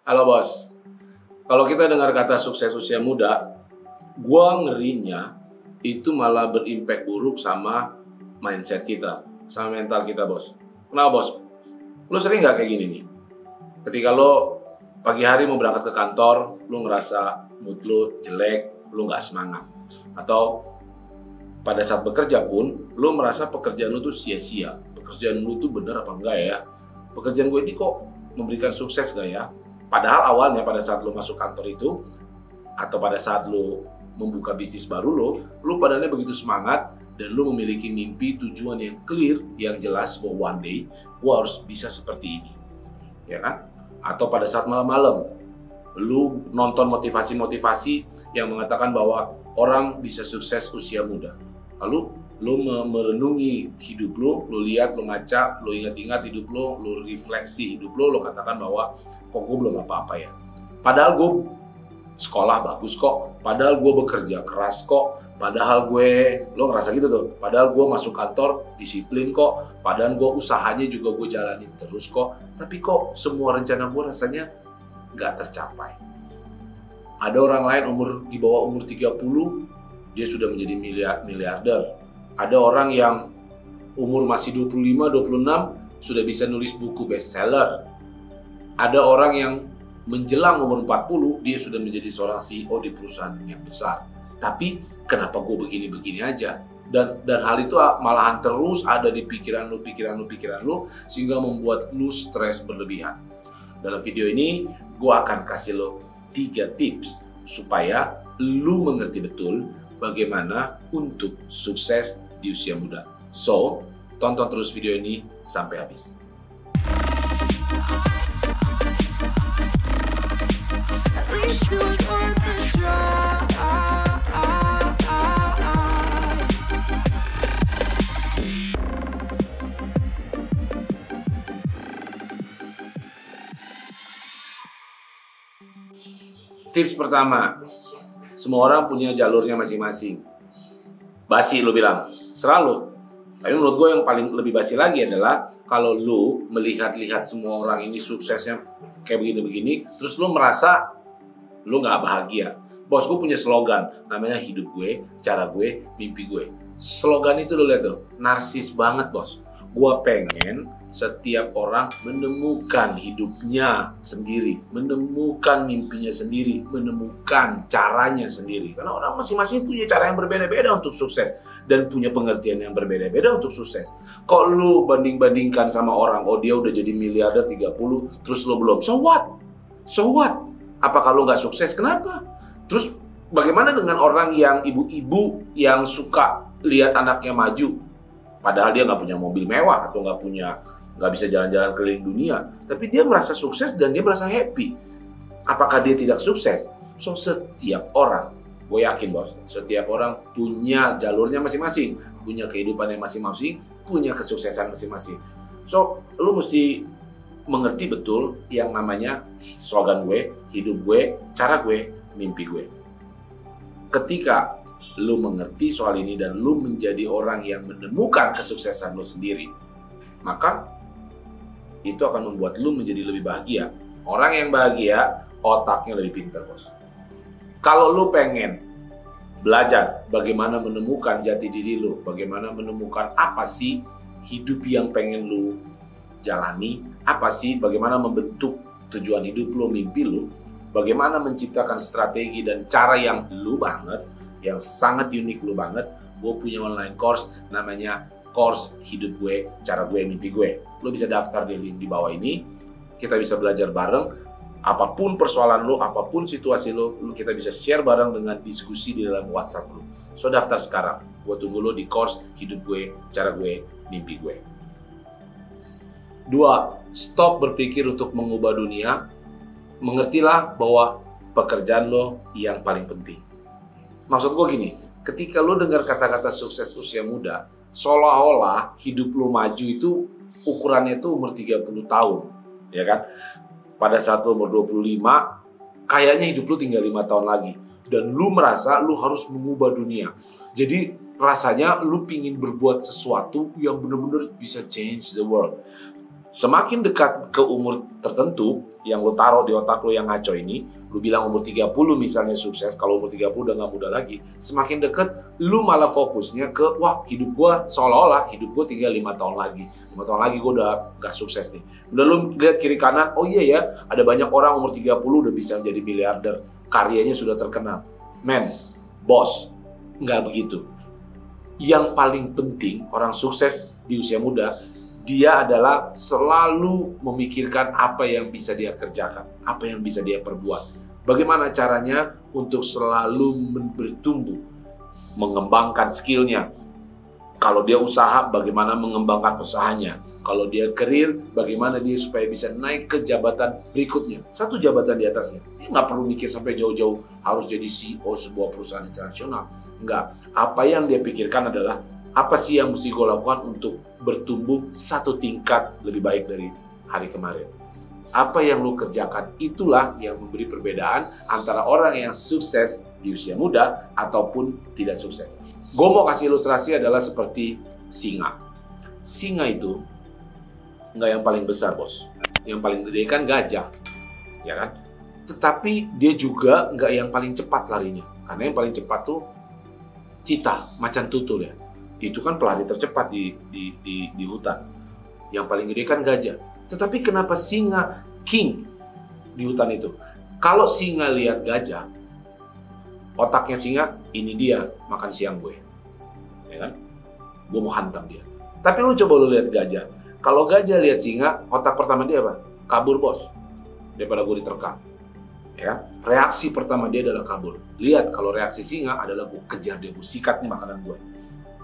Halo bos, kalau kita dengar kata sukses usia muda, gua ngerinya itu malah berimpact buruk sama mindset kita, sama mental kita bos. Kenapa bos? Lu sering nggak kayak gini nih? Ketika lo pagi hari mau berangkat ke kantor, lu ngerasa mood lu jelek, lu nggak semangat. Atau pada saat bekerja pun, lu merasa pekerjaan lu tuh sia-sia. Pekerjaan lu tuh bener apa enggak ya? Pekerjaan gue ini kok memberikan sukses gak ya? Padahal awalnya pada saat lo masuk kantor itu, atau pada saat lo membuka bisnis baru lo padahal begitu semangat, dan lo memiliki mimpi, tujuan yang clear, yang jelas bahwa one day, gue harus bisa seperti ini. Ya kan? Atau pada saat malam-malam, lo nonton motivasi-motivasi yang mengatakan bahwa orang bisa sukses usia muda. Lalu lo merenungi hidup lo lihat, lo ngaca, lo ingat-ingat hidup lo refleksi hidup lo katakan bahwa kok gue belum apa-apa ya. Padahal gue sekolah bagus kok, padahal gue bekerja keras kok, padahal lo ngerasa gitu tuh, padahal gue masuk kantor disiplin kok, padahal gue usahanya juga gue jalanin terus kok, tapi kok semua rencana gue rasanya gak tercapai. Ada orang lain di bawah umur 30, dia sudah menjadi miliarder. Ada orang yang umur masih 25, 26 sudah bisa nulis buku bestseller. Ada orang yang menjelang umur 40 dia sudah menjadi seorang CEO di perusahaan yang besar. Tapi kenapa gue begini-begini aja? Dan hal itu malahan terus ada di pikiran lu sehingga membuat lu stres berlebihan. Dalam video ini gue akan kasih lo 3 tips supaya lu mengerti betul bagaimana untuk sukses di usia muda. So, tonton terus video ini sampai habis. Tips pertama, semua orang punya jalurnya masing-masing. Basi lu bilang, serah lu. Tapi menurut gue yang paling lebih basi lagi adalah kalau lu melihat-lihat semua orang ini suksesnya kayak begini-begini, terus lu merasa lu gak bahagia. Bos, gue punya slogan, namanya hidup gue, cara gue, mimpi gue. Slogan itu lu lihat tuh, narsis banget bos. Gue pengen setiap orang menemukan hidupnya sendiri, menemukan mimpinya sendiri, menemukan caranya sendiri. Karena orang masing-masing punya cara yang berbeda-beda untuk sukses dan punya pengertian yang berbeda-beda untuk sukses. Kok lu banding-bandingkan sama orang, oh dia udah jadi miliarder 30, terus lu belum. So what? So what? Apakah lu gak sukses? Kenapa? Terus bagaimana dengan orang yang ibu-ibu yang suka lihat anaknya maju? Padahal dia gak punya mobil mewah atau gak bisa jalan-jalan keliling dunia, tapi dia merasa sukses dan dia merasa happy. Apakah dia tidak sukses? So, setiap orang, gue yakin bos, setiap orang punya jalurnya masing-masing, punya kehidupannya masing-masing, punya kesuksesan masing-masing. So, lu mesti mengerti betul yang namanya slogan gue, hidup gue, cara gue, mimpi gue. Ketika lu mengerti soal ini dan lu menjadi orang yang menemukan kesuksesan lu sendiri, maka itu akan membuat lu menjadi lebih bahagia. Orang yang bahagia, otaknya lebih pintar bos. Kalau lu pengen belajar bagaimana menemukan jati diri lu, bagaimana menemukan apa sih hidup yang pengen lu jalani, apa sih bagaimana membentuk tujuan hidup lu, mimpi lu, bagaimana menciptakan strategi dan cara yang lu banget, yang sangat unik lu banget, gue punya online course namanya course hidup gue, cara gue, mimpi gue. Lo bisa daftar di link di bawah ini. Kita bisa belajar bareng. Apapun persoalan lo, apapun situasi lo, kita bisa share bareng dengan diskusi di dalam WhatsApp lo. So daftar sekarang. Gue tunggu lo di course hidup gue, cara gue, mimpi gue. 2. Stop berpikir untuk mengubah dunia. Mengertilah bahwa pekerjaan lo yang paling penting. Maksud gue gini, ketika lo dengar kata-kata sukses usia muda, seolah-olah hidup lo maju itu ukurannya itu umur 30 tahun, ya kan? Pada saat lo umur 25, kayaknya hidup lo tinggal 5 tahun lagi. Dan lo merasa lo harus mengubah dunia. Jadi rasanya lo pingin berbuat sesuatu yang benar-benar bisa change the world. Semakin dekat ke umur tertentu yang lo taruh di otak lo yang ngaco ini, lo bilang umur 30 misalnya sukses, kalau umur 30 udah gak muda lagi, semakin dekat lo malah fokusnya ke, wah hidup gue seolah-olah hidup gue tinggal 5 tahun lagi. 5 tahun lagi gue udah gak sukses nih. Udah lo lihat kiri kanan, oh iya ya, ada banyak orang umur 30 udah bisa jadi miliarder, karyanya sudah terkenal. Men, bos, nggak begitu. Yang paling penting orang sukses di usia muda, dia adalah selalu memikirkan apa yang bisa dia kerjakan, apa yang bisa dia perbuat. Bagaimana caranya untuk selalu bertumbuh, mengembangkan skillnya. Kalau dia usaha, bagaimana mengembangkan usahanya. Kalau dia karir, bagaimana dia supaya bisa naik ke jabatan berikutnya. Satu jabatan di atasnya. Dia nggak perlu mikir sampai jauh-jauh harus jadi CEO sebuah perusahaan internasional. Enggak. Apa yang dia pikirkan adalah, apa sih yang mesti gue lakukan untuk bertumbuh satu tingkat lebih baik dari hari kemarin. Apa yang lo kerjakan, itulah yang memberi perbedaan antara orang yang sukses di usia muda ataupun tidak sukses. Gue mau kasih ilustrasi adalah seperti singa. Singa itu nggak yang paling besar, bos. Yang paling gede kan gajah, ya kan? Tetapi dia juga nggak yang paling cepat larinya. Karena yang paling cepat tuh cita, macan tutul ya. Itu kan pelari tercepat di hutan. Yang paling gede kan gajah. Tetapi kenapa singa king di hutan itu? Kalau singa lihat gajah, otaknya singa, ini dia makan siang gue. Ya kan? Gue mau hantam dia. Tapi lu coba lu lihat gajah. Kalau gajah lihat singa, otak pertama dia apa? Kabur, bos. Daripada gue diterkam. Ya, reaksi pertama dia adalah kabur. Lihat, kalau reaksi singa adalah gue kejar dia, gue sikat nih makanan gue.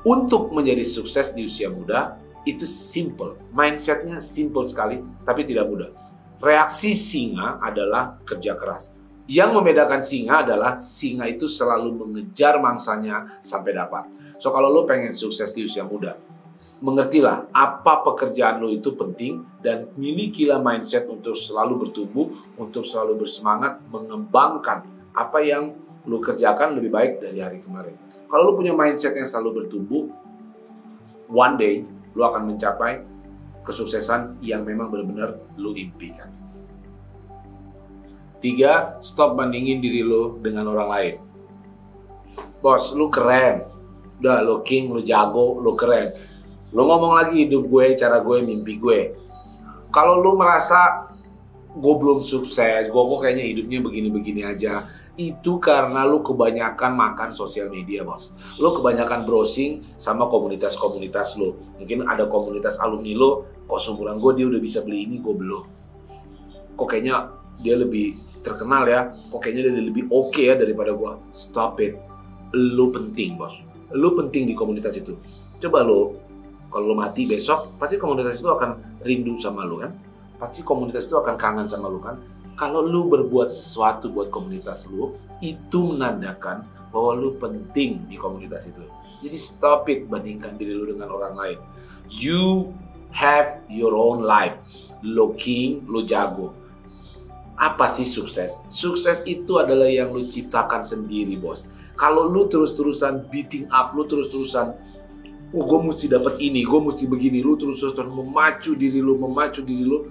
Untuk menjadi sukses di usia muda, itu simple. Mindsetnya simple sekali, tapi tidak mudah. Reaksi singa adalah kerja keras. Yang membedakan singa adalah singa itu selalu mengejar mangsanya sampai dapat. So, kalau lo pengen sukses di usia muda, mengertilah apa pekerjaan lo itu penting dan milikilah mindset untuk selalu bertumbuh, untuk selalu bersemangat, mengembangkan apa yang lo kerjakan lebih baik dari hari kemarin. Kalau lo punya mindset yang selalu bertumbuh, one day lo akan mencapai kesuksesan yang memang benar-benar lo impikan. 3, stop bandingin diri lo dengan orang lain. Bos, lo keren. Udah, lo king, lo jago, lo keren. Lo ngomong lagi hidup gue, cara gue, mimpi gue. Kalau lo merasa gue belum sukses, gue kok kayaknya hidupnya begini-begini aja, itu karena lo kebanyakan makan sosial media, bos. Lo kebanyakan browsing sama komunitas-komunitas lo. Mungkin ada komunitas alumni lo, kok seumuran gue dia udah bisa beli ini, gue belum. Kok kayaknya dia lebih terkenal ya, kok kayaknya dia lebih oke ya daripada gue. Stop it. Lo penting, bos. Lo penting di komunitas itu. Coba lo, kalau lo mati besok, pasti komunitas itu akan rindu sama lo kan? Pasti komunitas itu akan kangen sama lo kan? Kalau lo berbuat sesuatu buat komunitas lo, itu menandakan bahwa lo penting di komunitas itu. Jadi stop it bandingkan diri lo dengan orang lain. You have your own life. Lo king, lo jago. Apa sih sukses? Sukses itu adalah yang lo ciptakan sendiri, bos. Kalau lo terus-terusan beating up, lo terus-terusan oh, gue mesti dapat ini, gue mesti begini, lu terus-terusan memacu diri lu.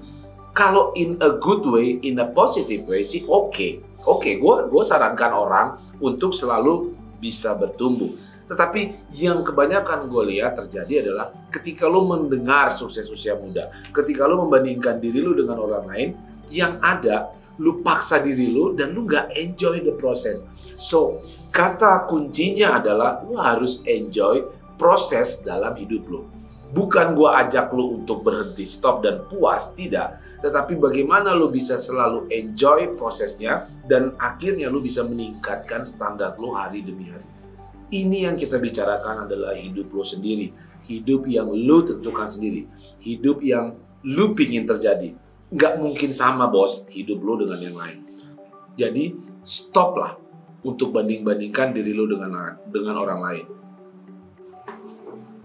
Kalau in a good way, in a positive way sih oke. Gue sarankan orang untuk selalu bisa bertumbuh. Tetapi yang kebanyakan gue lihat terjadi adalah ketika lu mendengar sukses usia muda, ketika lu membandingkan diri lu dengan orang lain, yang ada lu paksa diri lu dan lu nggak enjoy the process. So, kata kuncinya adalah lu harus enjoy proses dalam hidup lo. Bukan gue ajak lo untuk berhenti, stop dan puas, tidak. Tetapi bagaimana lo bisa selalu enjoy prosesnya dan akhirnya lo bisa meningkatkan standar lo hari demi hari. Ini yang kita bicarakan adalah hidup lo sendiri. Hidup yang lo tentukan sendiri. Hidup yang lo pingin terjadi. Nggak mungkin sama, bos, hidup lo dengan yang lain. Jadi stoplah untuk banding-bandingkan diri lo dengan orang lain.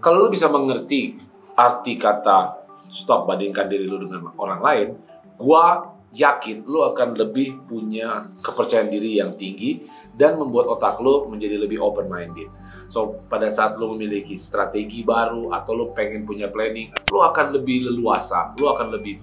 Kalau lu bisa mengerti arti kata stop bandingkan diri lu dengan orang lain, gua yakin lu akan lebih punya kepercayaan diri yang tinggi dan membuat otak lu menjadi lebih open minded. So pada saat lu memiliki strategi baru atau lu pengen punya planning, lu akan lebih leluasa, lu akan lebih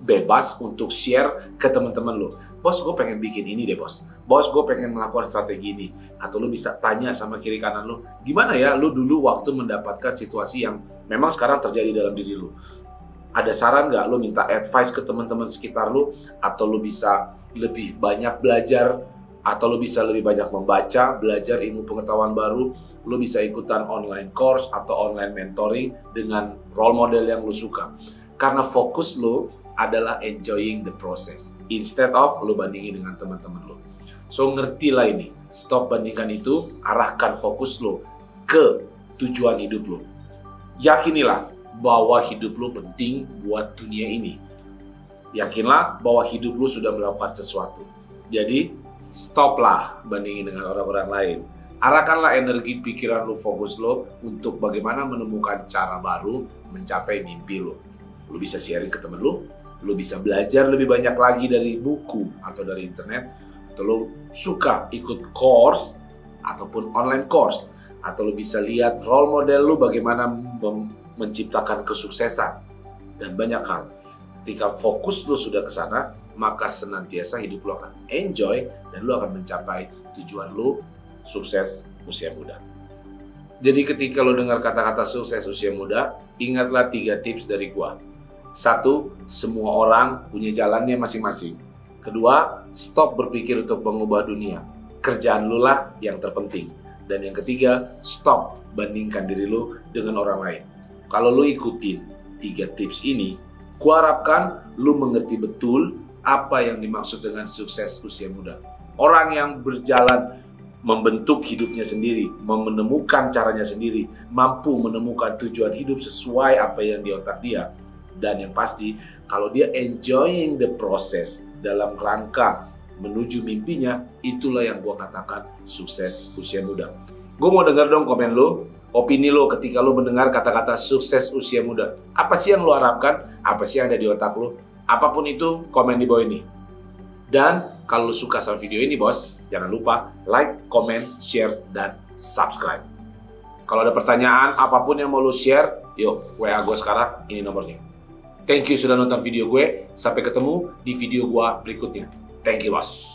bebas untuk share ke teman-teman lu. Bos, gue pengen bikin ini deh bos. Bos, gue pengen melakukan strategi ini. Atau lu bisa tanya sama kiri kanan lu, gimana ya lu dulu waktu mendapatkan situasi yang memang sekarang terjadi dalam diri lu. Ada saran nggak? Lu minta advice ke teman-teman sekitar lu, atau lu bisa lebih banyak belajar, atau lu bisa lebih banyak membaca, belajar ilmu pengetahuan baru. Lu bisa ikutan online course atau online mentoring dengan role model yang lu suka. Karena fokus lu adalah enjoying the process instead of lu bandingin dengan teman-teman lu. So ngertilah ini, stop bandingkan itu, arahkan fokus lu ke tujuan hidup lu. Yakinilah bahwa hidup lu penting buat dunia ini. Yakinlah bahwa hidup lu sudah melakukan sesuatu. Jadi stoplah bandingin dengan orang-orang lain. Arahkanlah energi pikiran lu, fokus lu untuk bagaimana menemukan cara baru mencapai mimpi lu. Lu bisa sharing ke temen lu bisa belajar lebih banyak lagi dari buku atau dari internet, atau lu suka ikut course ataupun online course, atau lu bisa lihat role model lu bagaimana menciptakan kesuksesan dan banyak hal. Ketika fokus lu sudah ke sana, maka senantiasa hidup lu akan enjoy dan lu akan mencapai tujuan lu sukses usia muda. Jadi ketika lu dengar kata-kata sukses usia muda, ingatlah 3 tips dari gua. 1, semua orang punya jalannya masing-masing. 2, stop berpikir untuk mengubah dunia. Kerjaan lu lah yang terpenting. Dan yang ketiga, stop bandingkan diri lu dengan orang lain. Kalau lu ikutin 3 tips ini, gua harapkan lu mengerti betul apa yang dimaksud dengan sukses usia muda. Orang yang berjalan membentuk hidupnya sendiri, menemukan caranya sendiri, mampu menemukan tujuan hidup sesuai apa yang di otak dia. Dan yang pasti, kalau dia enjoying the process dalam rangka menuju mimpinya, itulah yang gue katakan sukses usia muda. Gue mau dengar dong komen lo, opini lo ketika lo mendengar kata-kata sukses usia muda. Apa sih yang lo harapkan? Apa sih yang ada di otak lo? Apapun itu, komen di bawah ini. Dan kalau lo suka sama video ini bos, jangan lupa like, comment, share, dan subscribe. Kalau ada pertanyaan, apapun yang mau lo share, yuk WA gue sekarang, ini nomornya. Thank you sudah nonton video gue. Sampai ketemu di video gue berikutnya. Thank you, bos.